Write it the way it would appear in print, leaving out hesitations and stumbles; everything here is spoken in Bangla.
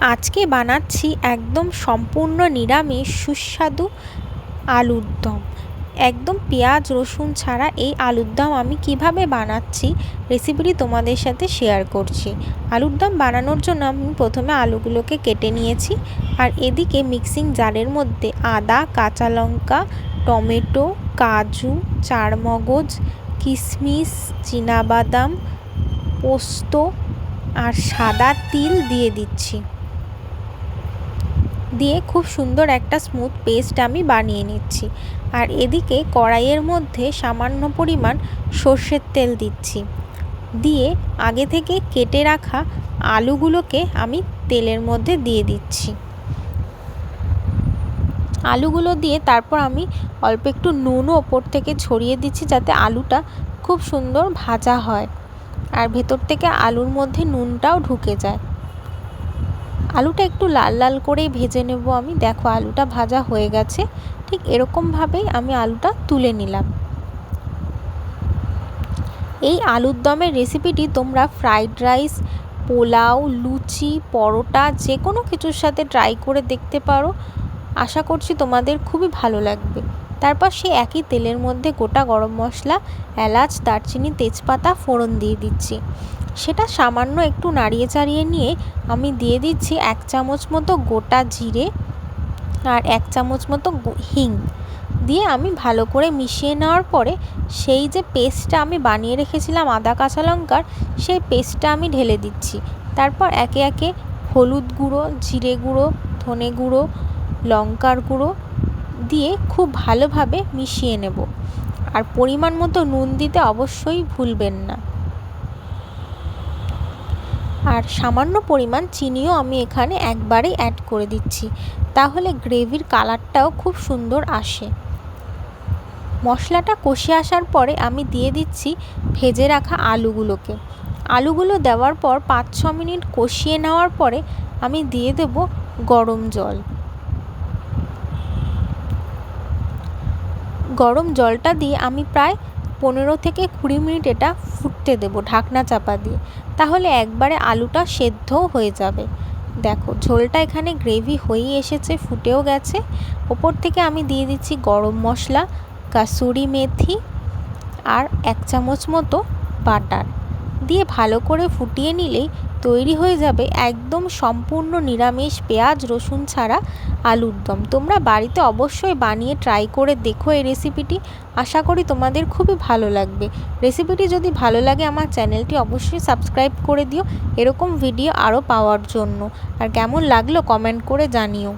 আজকে বানাচ্ছি একদম সম্পূর্ণ নিরামিষ সুস্বাদু আলুর দম। একদম পেঁয়াজ রসুন ছাড়া এই আলুর দম আমি কিভাবে বানাচ্ছি রেসিপিটি তোমাদের সাথে শেয়ার করছি। আলুর দম বানানোর জন্য আমি প্রথমে আলুগুলোকে কেটে নিয়েছি, আর এদিকে মিক্সিং জারের মধ্যে আদা, কাঁচা লঙ্কা, টমেটো, কাজু, চারমগজ, কিশমিশ, চীনাবাদাম, পোস্ত আর সাদা তিল দিয়ে দিচ্ছি। দিয়ে খুব সুন্দর একটা স্মুথ পেস্ট আমি বানিয়ে নিচ্ছি। আর এদিকে কড়াইয়ের মধ্যে সামান্য পরিমাণ সর্ষের তেল দিচ্ছি। দিয়ে আগে থেকে কেটে রাখা আলুগুলোকে আমি তেলের মধ্যে দিয়ে দিচ্ছি। আলুগুলো দিয়ে তারপর আমি অল্প একটু নুনও ওপর থেকে ছড়িয়ে দিচ্ছি, যাতে আলুটা খুব সুন্দর ভাজা হয় আর ভেতর থেকে আলুর মধ্যে নুনটাও ঢুকে যায়। আলুটা একটু লাল লাল করেই ভেজে নেব আমি। দেখো আলুটা ভাজা হয়ে গেছে, ঠিক এরকমভাবেই আমি আলুটা তুলে নিলাম। এই আলুর দমের রেসিপিটি তোমরা ফ্রাইড রাইস, পোলাও, লুচি, পরোটা যে কোনো কিছুর সাথে ট্রাই করে দেখতে পারো। আশা করছি তোমাদের খুবই ভালো লাগবে। তারপর সেই একই তেলের মধ্যে গোটা গরম মশলা, এলাচ, দারচিনি, তেজপাতা ফোড়ন দিয়ে দিচ্ছি। সেটা সামান্য একটু নাড়িয়ে চাড়িয়ে নিয়ে আমি দিয়ে দিচ্ছি 1 চামচ মতো গোটা জিরে আর 1 চামচ মতো হিং দিয়ে আমি ভালো করে মিশিয়ে নেওয়ার পরে সেই যে পেস্টটা আমি বানিয়ে রেখেছিলাম আদা কাঁচা লঙ্কার, সেই পেস্টটা আমি ঢেলে দিচ্ছি। তারপর একে একে হলুদ গুঁড়ো, জিরে গুঁড়ো, ধনে গুঁড়ো, লঙ্কার গুঁড়ো দিয়ে খুব ভালোভাবে মিশিয়ে নেব। আর পরিমাণ মতো নুন দিতে অবশ্যই ভুলবেন না। আর সামান্য পরিমাণ চিনিও আমি এখানে একবারেই অ্যাড করে দিচ্ছি, তাহলে গ্রেভির কালারটাও খুব সুন্দর আসে। মশলাটা কষে আসার পরে আমি দিয়ে দিচ্ছি ভেজে রাখা আলুগুলোকে। আলুগুলো দেওয়ার পর 5-6 মিনিট কষিয়ে নেওয়ার পরে আমি দিয়ে দেব গরম জল। গরম জলটা দিয়ে আমি প্রায় 15 থেকে 20 মিনিট এটা ফুটতে দেবো ঢাকনা চাপা দিয়ে, তাহলে একবারে আলুটা সেদ্ধও হয়ে যাবে। দেখো ঝোলটা এখানে গ্রেভি হয়েই এসেছে, ফুটেও গেছে। ওপর থেকে আমি দিয়ে দিচ্ছি গরম মশলা, কাসুরি মেথি আর 1 চামচ মতো বাটার দিয়ে ভালো করে ফুটিয়ে নিলেই তৈরি হয়ে যাবে একদম সম্পূর্ণ নিরামিষ পেঁয়াজ রসুন ছাড়া আলুর দম। তোমরা বাড়িতে অবশ্যই বানিয়ে ট্রাই করে দেখো এই রেসিপিটি। আশা করি তোমাদের খুবই ভালো লাগবে। রেসিপিটি যদি ভালো লাগে আমার চ্যানেলটি অবশ্যই সাবস্ক্রাইব করে দিও এরকম ভিডিও আরও পাওয়ার জন্য। আর কেমন লাগলো কমেন্ট করে জানিও।